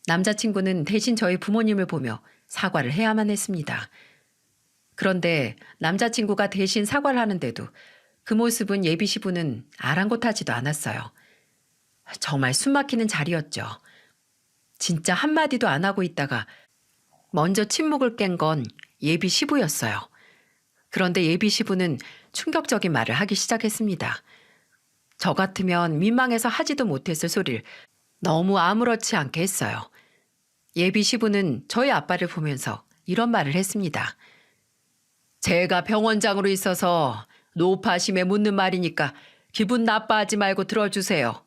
남자친구는 대신 저희 부모님을 보며 사과를 해야만 했습니다. 그런데 남자친구가 대신 사과를 하는데도 그 모습은 예비 시부는 아랑곳하지도 않았어요. 정말 숨막히는 자리였죠. 진짜 한마디도 안 하고 있다가 먼저 침묵을 깬 건 예비 시부였어요. 그런데 예비 시부는 충격적인 말을 하기 시작했습니다. 저 같으면 민망해서 하지도 못했을 소리를 너무 아무렇지 않게 했어요. 예비 시부는 저희 아빠를 보면서 이런 말을 했습니다. 제가 병원장으로 있어서 노파심에 묻는 말이니까 기분 나빠하지 말고 들어주세요.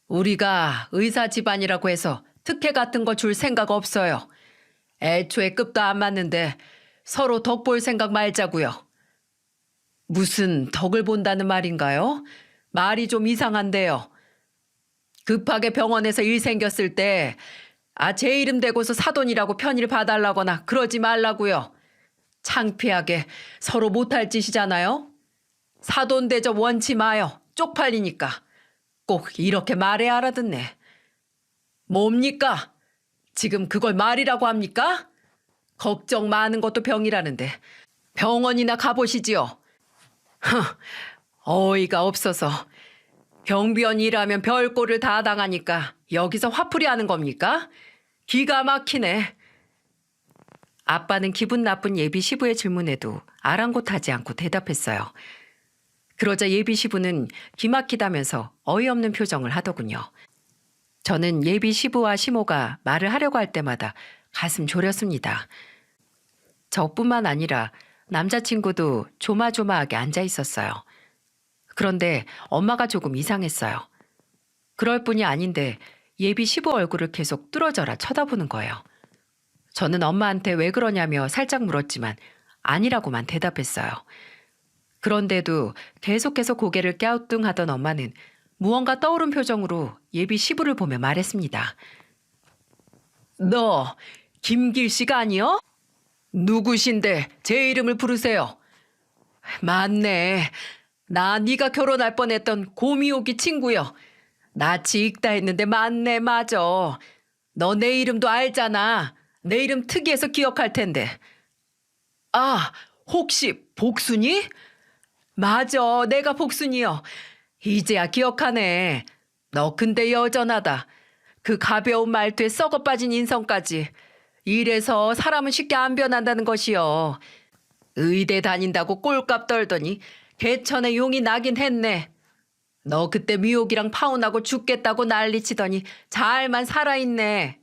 우리가 의사 집안이라고 해서 특혜 같은 거 줄 생각 없어요. 애초에 급도 안 맞는데 서로 덕 볼 생각 말자고요. 무슨 덕을 본다는 말인가요? 말이 좀 이상한데요. 급하게 병원에서 일 생겼을 때 제 이름 대고서 사돈이라고 편의를 봐달라거나 그러지 말라고요. 창피하게 서로 못할 짓이잖아요. 사돈 대접 원치 마요. 쪽팔리니까. 꼭 이렇게 말해야 알아듣네. 뭡니까? 지금 그걸 말이라고 합니까? 걱정 많은 것도 병이라는데 병원이나 가보시지요. 어이가 없어서 경비원 일하면 별꼴을 다 당하니까 여기서 화풀이 하는 겁니까? 기가 막히네. 아빠는 기분 나쁜 예비 시부의 질문에도 아랑곳하지 않고 대답했어요. 그러자 예비 시부는 기막히다면서 어이없는 표정을 하더군요. 저는 예비 시부와 시모가 말을 하려고 할 때마다 가슴 졸였습니다. 저뿐만 아니라 남자친구도 조마조마하게 앉아 있었어요. 그런데 엄마가 조금 이상했어요. 그럴 뿐이 아닌데 예비 시부 얼굴을 계속 뚫어져라 쳐다보는 거예요. 저는 엄마한테 왜 그러냐며 살짝 물었지만 아니라고만 대답했어요. 그런데도 계속해서 고개를 갸우뚱하던 엄마는 무언가 떠오른 표정으로 예비 시부를 보며 말했습니다. 너 김길씨가 아니여? 누구신데 제 이름을 부르세요? 맞네. 나 네가 결혼할 뻔했던 고미옥이 친구여. 낯이 익다 했는데 맞네 맞어. 너 내 이름도 알잖아. 내 이름 특이해서 기억할 텐데. 아, 혹시 복순이? 맞아, 내가 복순이여. 이제야 기억하네. 너 근데 여전하다. 그 가벼운 말투에 썩어 빠진 인성까지. 이래서 사람은 쉽게 안 변한다는 것이여. 의대 다닌다고 꼴값 떨더니 개천에 용이 나긴 했네. 너 그때 미옥이랑 파혼하고 죽겠다고 난리치더니 잘만 살아있네.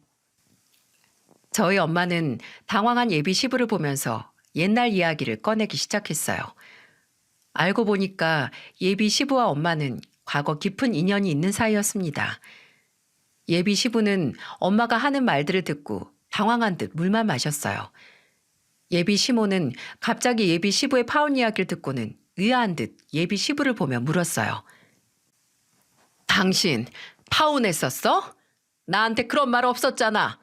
저희 엄마는 당황한 예비 시부를 보면서 옛날 이야기를 꺼내기 시작했어요. 알고 보니까 예비 시부와 엄마는 과거 깊은 인연이 있는 사이였습니다. 예비 시부는 엄마가 하는 말들을 듣고 당황한 듯 물만 마셨어요. 예비 시모는 갑자기 예비 시부의 파혼 이야기를 듣고는 의아한 듯 예비 시부를 보며 물었어요. 당신 파혼했었어? 나한테 그런 말 없었잖아.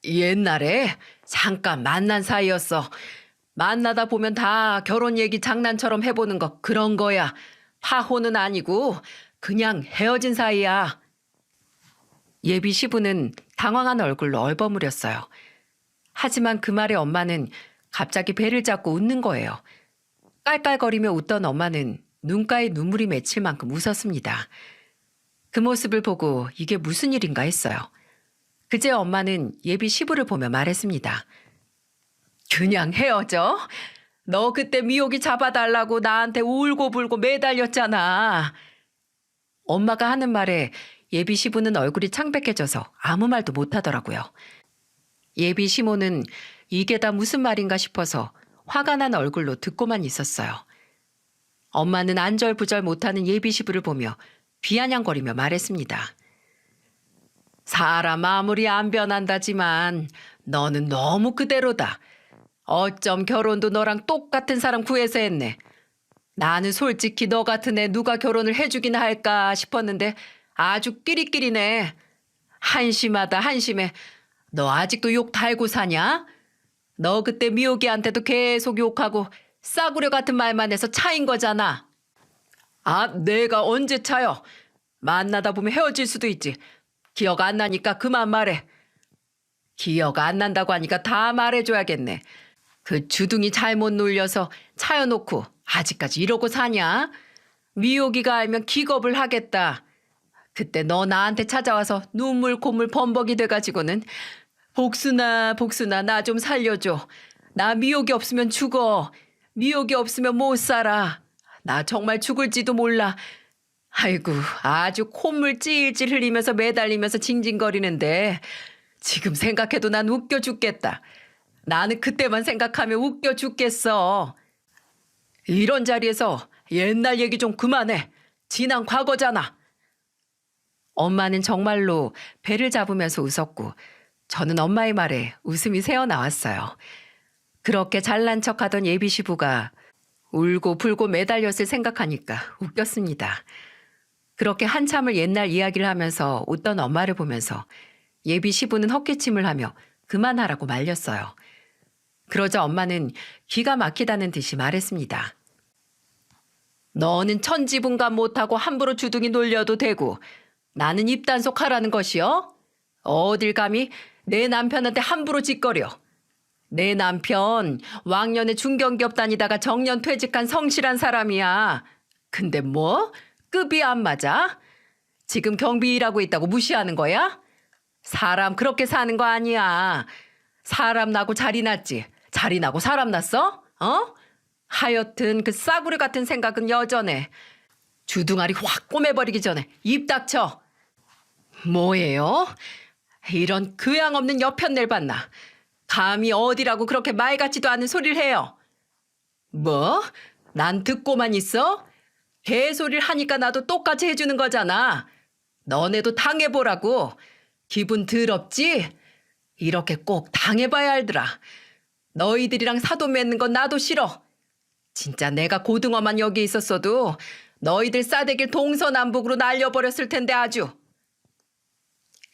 옛날에 잠깐 만난 사이였어. 만나다 보면 다 결혼 얘기 장난처럼 해보는 거 그런 거야. 파혼은 아니고 그냥 헤어진 사이야. 예비 시부는 당황한 얼굴로 얼버무렸어요. 하지만 그 말에 엄마는 갑자기 배를 잡고 웃는 거예요. 깔깔거리며 웃던 엄마는 눈가에 눈물이 맺힐 만큼 웃었습니다. 그 모습을 보고 이게 무슨 일인가 했어요. 그제 엄마는 예비 시부를 보며 말했습니다. 그냥 헤어져? 너 그때 미옥이 잡아달라고 나한테 울고불고 매달렸잖아. 엄마가 하는 말에 예비 시부는 얼굴이 창백해져서 아무 말도 못하더라고요. 예비 시모는 이게 다 무슨 말인가 싶어서 화가 난 얼굴로 듣고만 있었어요. 엄마는 안절부절 못하는 예비 시부를 보며 비아냥거리며 말했습니다. 사람 아무리 안 변한다지만 너는 너무 그대로다. 어쩜 결혼도 너랑 똑같은 사람 구해서 했네. 나는 솔직히 너 같은 애 누가 결혼을 해주긴 할까 싶었는데 아주 끼리끼리네. 한심하다 한심해. 너 아직도 욕 달고 사냐? 너 그때 미옥이한테도 계속 욕하고 싸구려 같은 말만 해서 차인 거잖아. 아, 내가 언제 차요? 만나다 보면 헤어질 수도 있지. 기억 안 나니까 그만 말해. 기억 안 난다고 하니까 다 말해줘야겠네. 그 주둥이 잘못 눌려서 차여놓고 아직까지 이러고 사냐? 미옥이가 알면 기겁을 하겠다. 그때 너 나한테 찾아와서 눈물 콧물 범벅이 돼가지고는 복순아 복순아 나 좀 살려줘. 나 미옥이 없으면 죽어. 미옥이 없으면 못 살아. 나 정말 죽을지도 몰라. 아이고 아주 콧물 찔찔 흘리면서 매달리면서 징징거리는데 지금 생각해도 난 웃겨 죽겠다. 나는 그때만 생각하면 웃겨 죽겠어. 이런 자리에서 옛날 얘기 좀 그만해. 지난 과거잖아. 엄마는 정말로 배를 잡으면서 웃었고 저는 엄마의 말에 웃음이 새어나왔어요. 그렇게 잘난 척하던 예비 시부가 울고 불고 매달렸을 생각하니까 웃겼습니다. 그렇게 한참을 옛날 이야기를 하면서 웃던 엄마를 보면서 예비 시부는 헛기침을 하며 그만하라고 말렸어요. 그러자 엄마는 기가 막히다는 듯이 말했습니다. 너는 천지분간 못하고 함부로 주둥이 놀려도 되고 나는 입단속하라는 것이요? 어딜 감히 내 남편한테 함부로 짓거려. 내 남편 왕년에 중견기업 다니다가 정년 퇴직한 성실한 사람이야. 근데 뭐? 급이 안 맞아? 지금 경비 일하고 있다고 무시하는 거야? 사람 그렇게 사는 거 아니야. 사람 나고 자리 났지. 자리 나고 사람 났어? 어? 하여튼 그 싸구려 같은 생각은 여전해. 주둥아리 확 꼬매버리기 전에 입 닥쳐. 뭐예요? 이런 교양 없는 여편넬 봤나? 감히 어디라고 그렇게 말 같지도 않은 소리를 해요. 뭐? 난 듣고만 있어? 개소리를 하니까 나도 똑같이 해주는 거잖아. 너네도 당해보라고. 기분 더럽지? 이렇게 꼭 당해봐야 알더라. 너희들이랑 사돈 맺는 건 나도 싫어. 진짜 내가 고등어만 여기 있었어도 너희들 싸대기를 동서남북으로 날려버렸을 텐데 아주.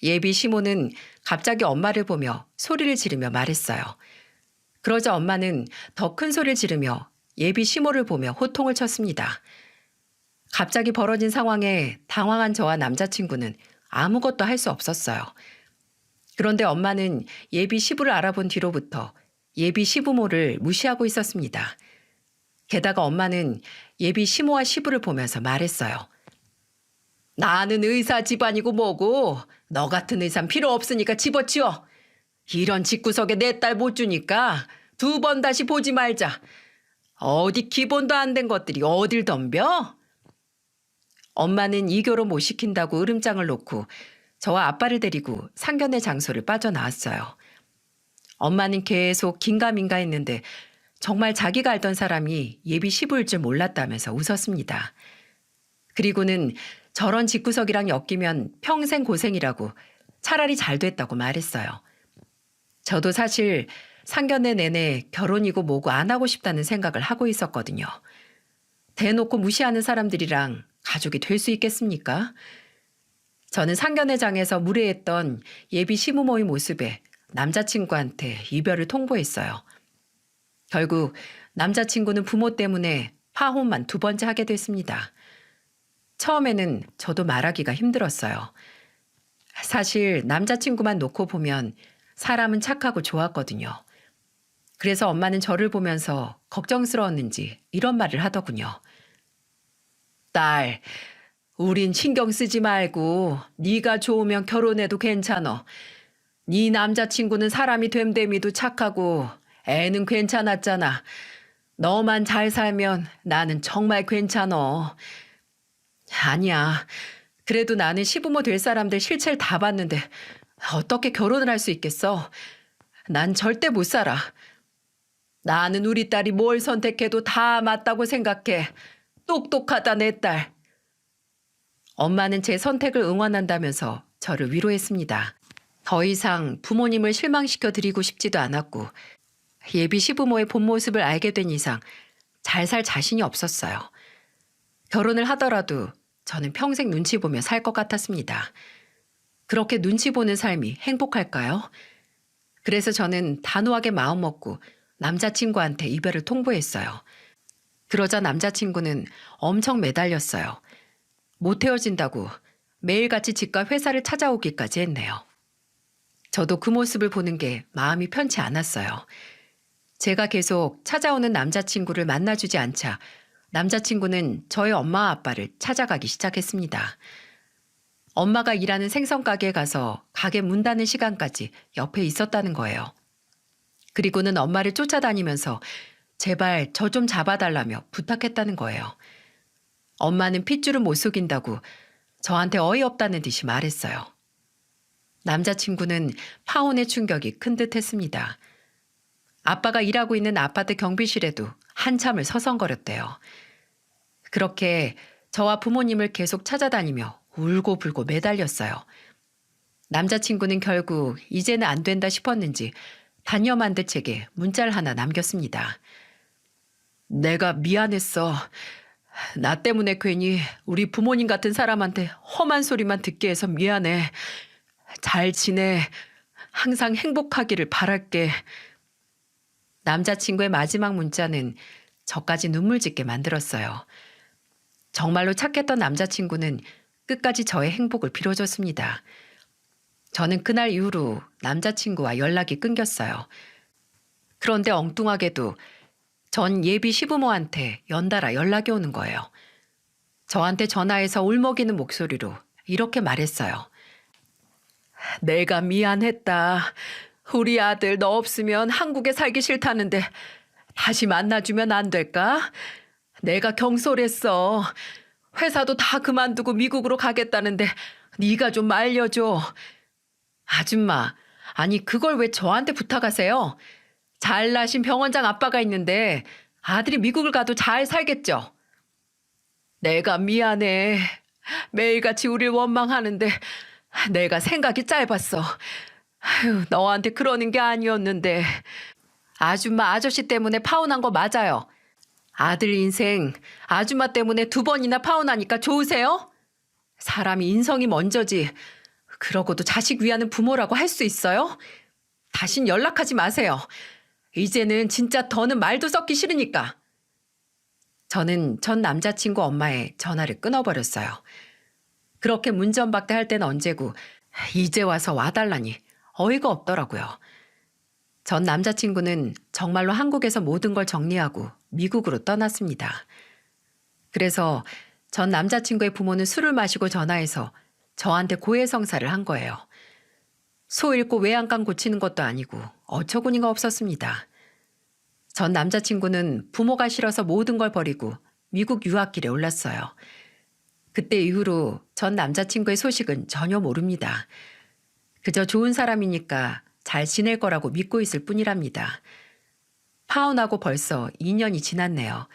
예비 시모는 갑자기 엄마를 보며 소리를 지르며 말했어요. 그러자 엄마는 더 큰 소리를 지르며 예비 시모를 보며 호통을 쳤습니다. 갑자기 벌어진 상황에 당황한 저와 남자친구는 아무것도 할 수 없었어요. 그런데 엄마는 예비 시부를 알아본 뒤로부터 예비 시부모를 무시하고 있었습니다. 게다가 엄마는 예비 시모와 시부를 보면서 말했어요. 나는 의사 집안이고 뭐고 너 같은 의사는 필요 없으니까 집어치워. 이런 집구석에 내 딸 못 주니까 두 번 다시 보지 말자. 어디 기본도 안 된 것들이 어딜 덤벼? 엄마는 이 결혼 못 시킨다고 으름장을 놓고 저와 아빠를 데리고 상견례 장소를 빠져나왔어요. 엄마는 계속 긴가민가 했는데 정말 자기가 알던 사람이 예비 시부일 줄 몰랐다면서 웃었습니다. 그리고는 저런 집구석이랑 엮이면 평생 고생이라고 차라리 잘 됐다고 말했어요. 저도 사실 상견례 내내 결혼이고 뭐고 안 하고 싶다는 생각을 하고 있었거든요. 대놓고 무시하는 사람들이랑 가족이 될 수 있겠습니까? 저는 상견례장에서 무례했던 예비 시부모의 모습에 남자친구한테 이별을 통보했어요. 결국 남자친구는 부모 때문에 파혼만 2번째 하게 됐습니다. 처음에는 저도 말하기가 힘들었어요. 사실 남자친구만 놓고 보면 사람은 착하고 좋았거든요. 그래서 엄마는 저를 보면서 걱정스러웠는지 이런 말을 하더군요. 딸, 우린 신경 쓰지 말고 네가 좋으면 결혼해도 괜찮어. 네 남자친구는 사람이 됨됨이도 착하고 애는 괜찮았잖아. 너만 잘 살면 나는 정말 괜찮어. 아니야. 그래도 나는 시부모 될 사람들 실체를 다 봤는데 어떻게 결혼을 할 수 있겠어? 난 절대 못 살아. 나는 우리 딸이 뭘 선택해도 다 맞다고 생각해. 똑똑하다 내 딸. 엄마는 제 선택을 응원한다면서 저를 위로했습니다. 더 이상 부모님을 실망시켜 드리고 싶지도 않았고 예비 시부모의 본 모습을 알게 된 이상 잘 살 자신이 없었어요. 결혼을 하더라도 저는 평생 눈치 보며 살 것 같았습니다. 그렇게 눈치 보는 삶이 행복할까요? 그래서 저는 단호하게 마음먹고 남자친구한테 이별을 통보했어요. 그러자 남자친구는 엄청 매달렸어요. 못 헤어진다고 매일같이 집과 회사를 찾아오기까지 했네요. 저도 그 모습을 보는 게 마음이 편치 않았어요. 제가 계속 찾아오는 남자친구를 만나주지 않자 남자친구는 저희 엄마 아빠를 찾아가기 시작했습니다. 엄마가 일하는 생선가게에 가서 가게 문 닫는 시간까지 옆에 있었다는 거예요. 그리고는 엄마를 쫓아다니면서 제발 저 좀 잡아달라며 부탁했다는 거예요. 엄마는 핏줄은 못 속인다고 저한테 어이없다는 듯이 말했어요. 남자친구는 파혼의 충격이 큰 듯 했습니다. 아빠가 일하고 있는 아파트 경비실에도 한참을 서성거렸대요. 그렇게 저와 부모님을 계속 찾아다니며 울고불고 매달렸어요. 남자친구는 결국 이제는 안 된다 싶었는지 단념한 듯 제게 문자를 하나 남겼습니다. 내가 미안했어. 나 때문에 괜히 우리 부모님 같은 사람한테 험한 소리만 듣게 해서 미안해. 잘 지내. 항상 행복하기를 바랄게. 남자친구의 마지막 문자는 저까지 눈물 짓게 만들었어요. 정말로 착했던 남자친구는 끝까지 저의 행복을 빌어줬습니다. 저는 그날 이후로 남자친구와 연락이 끊겼어요. 그런데 엉뚱하게도 전 예비 시부모한테 연달아 연락이 오는 거예요. 저한테 전화해서 울먹이는 목소리로 이렇게 말했어요. 내가 미안했다. 우리 아들 너 없으면 한국에 살기 싫다는데 다시 만나주면 안 될까? 내가 경솔했어. 회사도 다 그만두고 미국으로 가겠다는데 네가 좀 말려줘. 아줌마, 아니 그걸 왜 저한테 부탁하세요? 잘나신 병원장 아빠가 있는데 아들이 미국을 가도 잘 살겠죠? 내가 미안해. 매일같이 우릴 원망하는데 내가 생각이 짧았어. 아유, 너한테 그러는 게 아니었는데. 아줌마 아저씨 때문에 파혼한 거 맞아요. 아들 인생 아줌마 때문에 2번이나 파혼하니까 좋으세요? 사람이 인성이 먼저지. 그러고도 자식 위하는 부모라고 할 수 있어요? 다신 연락하지 마세요. 이제는 진짜 더는 말도 섞기 싫으니까. 저는 전 남자친구 엄마의 전화를 끊어버렸어요. 그렇게 문전박대 할 땐 언제고 이제 와서 와달라니 어이가 없더라고요. 전 남자친구는 정말로 한국에서 모든 걸 정리하고 미국으로 떠났습니다. 그래서 전 남자친구의 부모는 술을 마시고 전화해서 저한테 고해성사를 한 거예요. 소 잃고 외양간 고치는 것도 아니고 어처구니가 없었습니다. 전 남자친구는 부모가 싫어서 모든 걸 버리고 미국 유학길에 올랐어요. 그때 이후로 전 남자친구의 소식은 전혀 모릅니다. 그저 좋은 사람이니까 잘 지낼 거라고 믿고 있을 뿐이랍니다. 파혼하고 벌써 2년이 지났네요.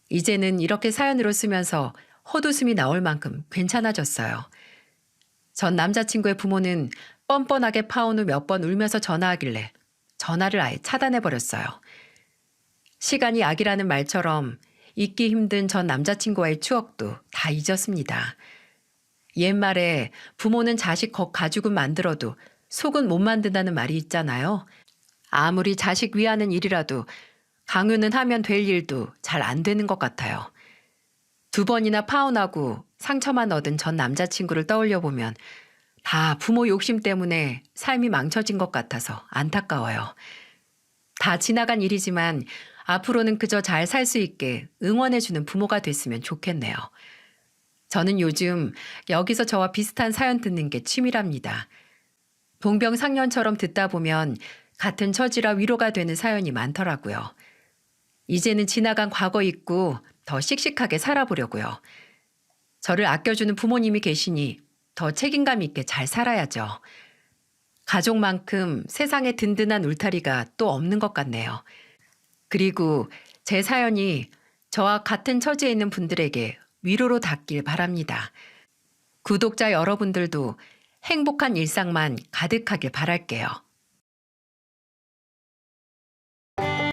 이제는 이렇게 사연으로 쓰면서 헛웃음이 나올 만큼 괜찮아졌어요. 전 남자친구의 부모는 뻔뻔하게 파혼 후 몇 번 울면서 전화하길래 전화를 아예 차단해버렸어요. 시간이 약이라는 말처럼 잊기 힘든 전 남자친구와의 추억도 다 잊었습니다. 옛말에 부모는 자식 가죽은 만들어도 속은 못 만든다는 말이 있잖아요. 아무리 자식 위하는 일이라도 강요는 하면 될 일도 잘 안 되는 것 같아요. 2번이나 파혼하고 상처만 얻은 전 남자친구를 떠올려 보면 다 부모 욕심 때문에 삶이 망쳐진 것 같아서 안타까워요. 다 지나간 일이지만 앞으로는 그저 잘 살 수 있게 응원해주는 부모가 됐으면 좋겠네요. 저는 요즘 여기서 저와 비슷한 사연 듣는 게 취미랍니다. 동병상련처럼 듣다 보면 같은 처지라 위로가 되는 사연이 많더라고요. 이제는 지나간 과거 잊고 더 씩씩하게 살아보려고요. 저를 아껴주는 부모님이 계시니 더 책임감 있게 잘 살아야죠. 가족만큼 세상에 든든한 울타리가 또 없는 것 같네요. 그리고 제 사연이 저와 같은 처지에 있는 분들에게 위로로 닿길 바랍니다. 구독자 여러분들도 행복한 일상만 가득하길 바랄게요.